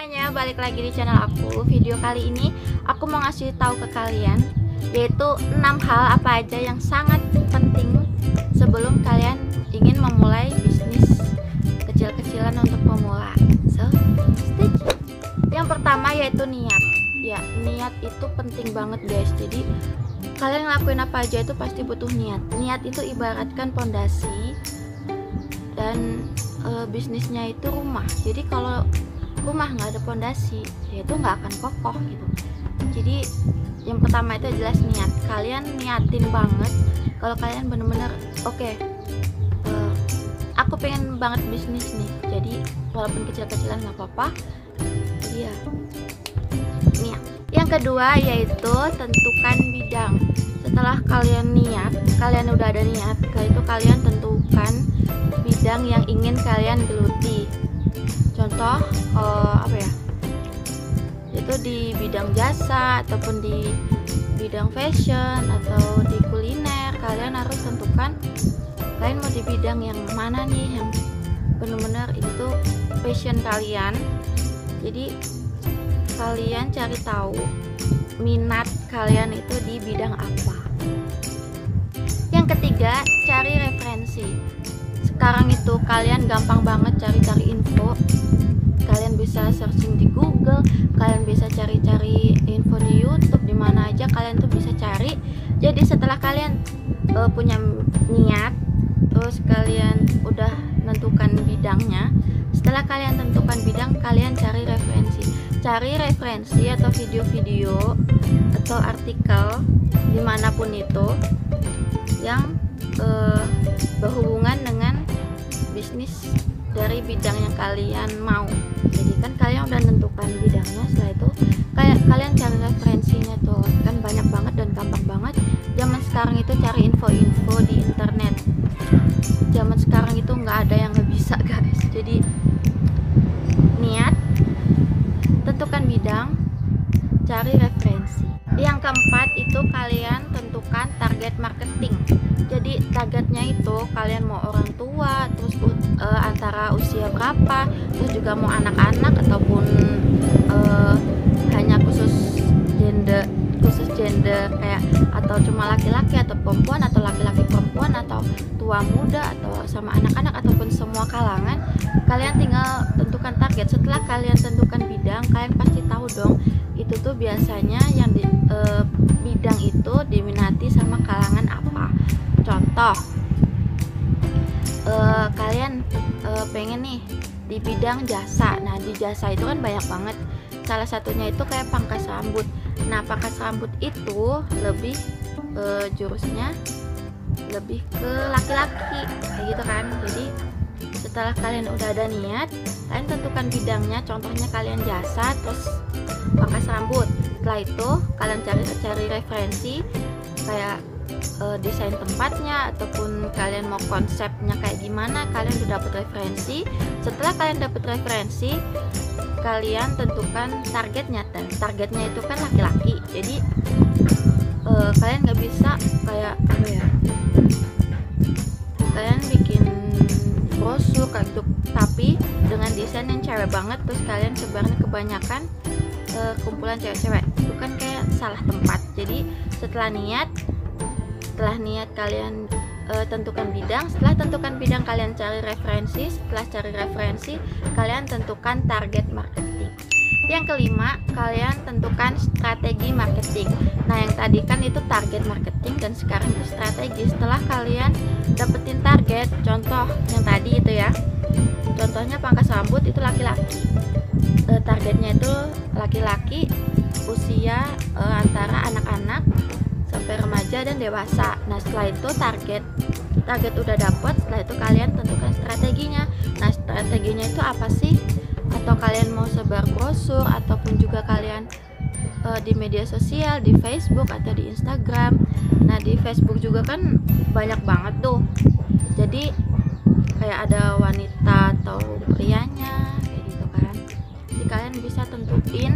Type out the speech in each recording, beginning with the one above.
semuanya, balik lagi di channel aku. Video kali ini aku mau ngasih tahu ke kalian, yaitu 6 hal apa aja yang sangat penting sebelum kalian ingin memulai bisnis kecil-kecilan untuk pemula. So, stay tuned. Yang pertama yaitu niat. Ya, niat itu penting banget guys. Jadi kalian ngelakuin apa aja itu pasti butuh niat. Niat itu ibaratkan pondasi, dan bisnisnya itu rumah. Jadi kalau rumah nggak ada pondasi, ya itu nggak akan kokoh gitu. Jadi yang pertama itu jelas niat. Kalian niatin banget kalau kalian bener-bener oke, aku pengen banget bisnis nih. Jadi walaupun kecil-kecilan nggak apa-apa. Iya, niat. Yang kedua yaitu tentukan bidang. Setelah kalian niat, kalian udah ada niat, setelah itu kalian tentukan bidang yang ingin kalian geluti. Contoh apa ya, itu di bidang jasa ataupun di bidang fashion atau di kuliner. Kalian harus tentukan kalian mau di bidang yang mana nih, yang benar-benar itu passion kalian. Jadi kalian cari tahu minat kalian itu di bidang apa. Yang ketiga, cari referensi. Sekarang itu kalian gampang banget cari-cari info. Kalian bisa searching di Google, kalian bisa cari-cari info di YouTube, di mana aja kalian tuh bisa cari. Jadi setelah kalian punya niat, terus kalian udah menentukan bidangnya. Setelah kalian tentukan bidang, kalian cari referensi. Cari referensi atau video-video atau artikel dimanapun itu yang berhubungan dengan bisnis dari bidang yang kalian mau. Jadi kan kalian udah menentukan bidangnya, setelah itu kalian cari referensinya tuh. Kan banyak banget dan gampang banget. Zaman sekarang itu cari info-info di internet. Zaman sekarang itu nggak ada yang nggak bisa guys. Jadi niat, tentukan bidang, cari referensi. Yang keempat itu kalian tentukan target marketing. Jadi targetnya itu kalian mau orang tua, terus antara usia berapa, terus juga mau anak-anak ataupun hanya khusus gender kayak, atau cuma laki-laki atau perempuan, atau laki-laki perempuan, atau tua muda, atau sama anak-anak, ataupun semua kalangan. Kalian tinggal tentukan target. Setelah kalian tentukan bidang, kalian pasti tahu dong itu tuh biasanya yang di bidang itu diminati sama kalangan apa. Contoh, kalian pengen nih di bidang jasa. Nah, di jasa itu kan banyak banget. Salah satunya itu kayak pangkas rambut. Nah, pangkas rambut itu lebih jurusnya lebih ke laki-laki kayak gitu kan. Jadi setelah kalian udah ada niat, kalian tentukan bidangnya. Contohnya kalian jasa terus pangkas rambut. Setelah itu kalian cari referensi kayak desain tempatnya, ataupun kalian mau konsepnya kayak gimana. Kalian udah dapat referensi. Setelah kalian dapat referensi, kalian tentukan targetnya. Dan targetnya itu kan laki-laki. Jadi kalian nggak bisa kayak apa ya, kalian bikin brosur kayak gitu tapi dengan desain yang cewek banget, terus kalian sebarnya kebanyakan kumpulan cewek-cewek. Itu kan kayak salah tempat. Jadi setelah niat kalian tentukan bidang. Setelah tentukan bidang, kalian cari referensi. Setelah cari referensi, kalian tentukan target marketing. Yang kelima, kalian tentukan strategi marketing. Nah, yang tadi kan itu target marketing, dan sekarang itu strategi. Setelah kalian dapetin target, contoh yang tadi itu ya, contohnya pangkas rambut itu laki-laki. Targetnya itu laki-laki usia antara anak-anak sampai remaja dan dewasa. Nah, setelah itu target udah dapet. Setelah itu kalian tentukan strateginya. Nah, strateginya itu apa sih? Atau kalian mau sebar brosur, ataupun juga kalian di media sosial, di Facebook atau di Instagram. Nah, di Facebook juga kan banyak banget tuh. Jadi kayak ada wanita atau prianya kayak gitu kan. Jadi kalian bisa tentuin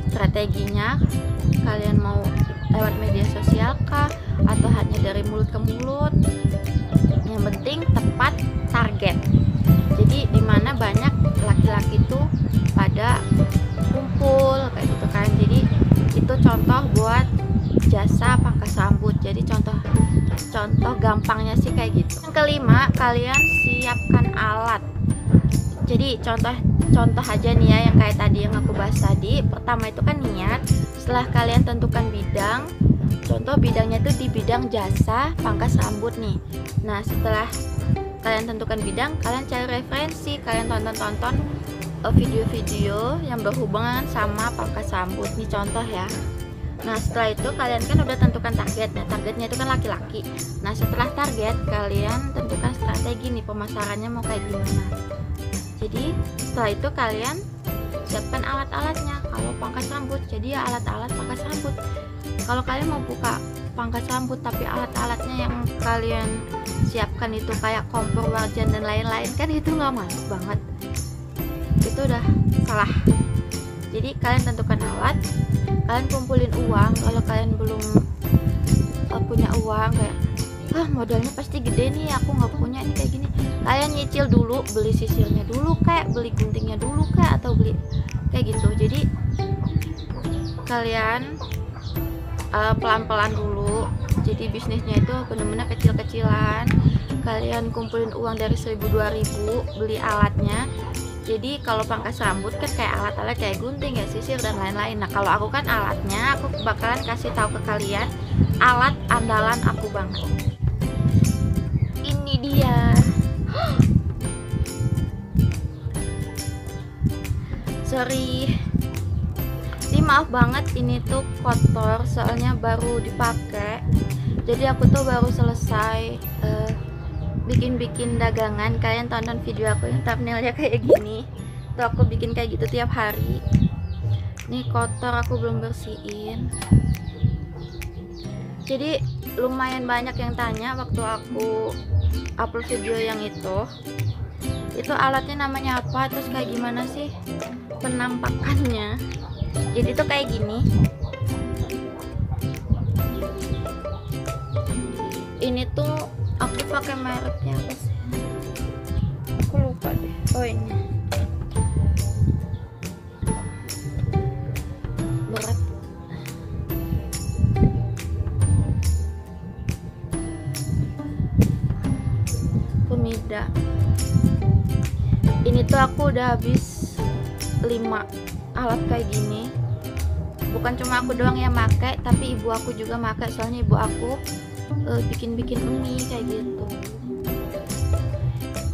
strateginya. Kalian mau lewat media sosial kah, atau hanya dari mulut ke mulut. Yang penting tepat target. Jadi dimana banyak laki-laki tuh pada Jadi contoh gampangnya sih kayak gitu. Yang kelima, kalian siapkan alat. Jadi contoh aja nih ya, yang kayak tadi yang aku bahas tadi. Pertama itu kan niat. Setelah kalian tentukan bidang, contoh bidangnya itu di bidang jasa pangkas rambut nih. Nah, setelah kalian tentukan bidang, kalian cari referensi, kalian tonton video-video yang berhubungan sama pangkas rambut nih, contoh ya. Nah, setelah itu kalian kan udah tentukan targetnya. Targetnya itu kan laki-laki. Nah, setelah target, kalian tentukan strategi nih, pemasarannya mau kayak gimana. Jadi setelah itu kalian siapkan alat-alatnya. Kalau pangkas rambut, jadi ya alat-alat pangkas rambut. Kalau kalian mau buka pangkas rambut tapi alat-alatnya yang kalian siapkan itu kayak kompor, wajan dan lain-lain, kan itu nggak mantap banget. Itu udah salah. Jadi kalian tentukan alat, kalian kumpulin uang. Kalau kalian belum punya uang, kayak modalnya pasti gede nih, aku nggak punya ini kayak gini, kalian nyicil dulu, beli sisirnya dulu, kayak beli guntingnya dulu, kayak atau beli kayak gitu. Jadi kalian pelan-pelan dulu. Jadi bisnisnya itu benar-benar kecil-kecilan. Kalian kumpulin uang dari 1.000-2.000, beli alatnya. Jadi kalau pangkas rambut kan kayak alat-alat kayak gunting, ya sisir dan lain-lain. Nah, kalau aku kan alatnya, aku bakalan kasih tahu ke kalian alat andalan aku banget. Ini dia. Sorry. Ini maaf banget, ini tuh kotor soalnya baru dipakai. Jadi aku tuh baru selesai bikin dagangan. Kalian tonton video aku yang thumbnailnya kayak gini. Tuh aku bikin kayak gitu tiap hari. Ini kotor, aku belum bersihin. Jadi lumayan banyak yang tanya waktu aku upload video yang itu alatnya namanya apa, terus kayak gimana sih penampakannya. Jadi tuh kayak gini. Ini tuh aku pakai mereknya apa sih? Aku lupa deh. Oh, ini. Berat. Pemida. Ini tuh aku udah habis 5 alat kayak gini. Bukan cuma aku doang yang pakai, tapi ibu aku juga pakai. Soalnya ibu aku bikin mie kayak gitu.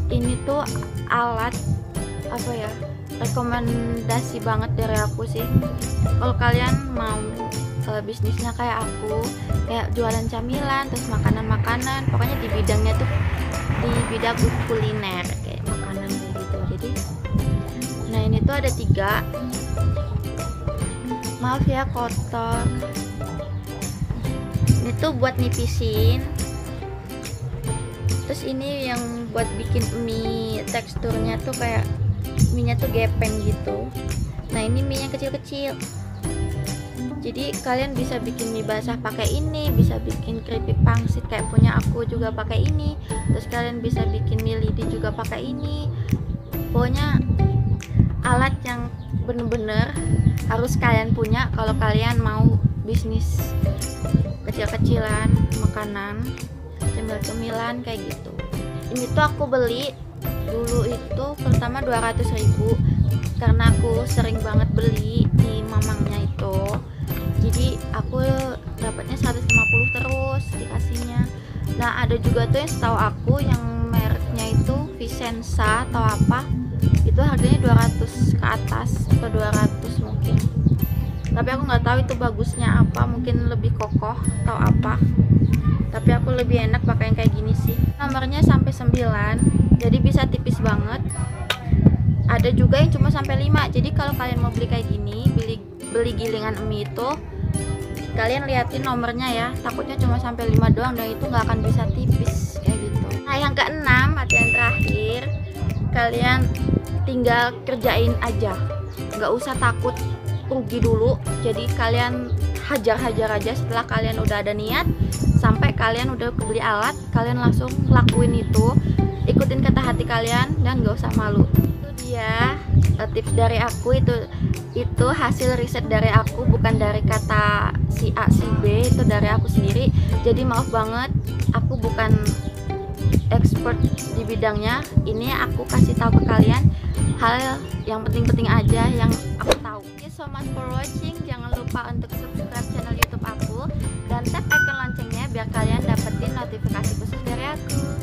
Ini tuh alat apa ya, rekomendasi banget dari aku sih. Kalau kalian mau bisnisnya kayak aku, kayak jualan camilan, terus makanan-makanan, pokoknya di bidangnya tuh di bidang kuliner kayak makanan kayak gitu. Jadi nah, ini tuh ada 3. Maaf ya kotor. Ini tuh buat nipisin. Terus ini yang buat bikin mie, teksturnya tuh kayak mie nya tuh gepeng gitu. Nah, ini mie yang kecil-kecil. Jadi kalian bisa bikin mie basah pakai ini, bisa bikin keripik pangsit kayak punya aku juga pakai ini. Terus kalian bisa bikin mie lidi juga pakai ini. Pokoknya alat yang bener-bener harus kalian punya kalau kalian mau bisnis kecil-kecilan, makanan, cemil-cemilan kayak gitu. Ini tuh aku beli dulu itu pertama 200.000 karena aku sering banget beli di mamangnya itu. Jadi aku dapatnya 150 terus dikasihnya. Nah, ada juga tuh yang setahu aku yang mereknya itu Vicenza atau apa, itu harganya 200 ke atas atau 200 mungkin. Tapi aku nggak tahu itu bagusnya apa, mungkin lebih kokoh atau apa. Tapi aku lebih enak pakai yang kayak gini sih. Nomornya sampai 9, jadi bisa tipis banget. Ada juga yang cuma sampai 5. Jadi kalau kalian mau beli kayak gini, beli gilingan mie itu, kalian liatin nomornya ya. Takutnya cuma sampai 5 doang, dan itu nggak akan bisa tipis kayak gitu. Nah, yang keenam atau yang terakhir, kalian tinggal kerjain aja, nggak usah takut rugi dulu. Jadi kalian hajar-hajar aja. Setelah kalian udah ada niat, sampai kalian udah beli alat, kalian langsung lakuin itu, ikutin kata hati kalian dan gak usah malu. Itu dia tips dari aku. Itu Itu hasil riset dari aku, bukan dari kata si A si B, itu dari aku sendiri. Jadi maaf banget, aku bukan expert di bidangnya. Ini aku kasih tahu ke kalian hal yang penting-penting aja yang aku tahu. Thank you so much for watching. Jangan lupa untuk subscribe channel YouTube aku dan tap icon loncengnya biar kalian dapetin notifikasi khusus dari aku.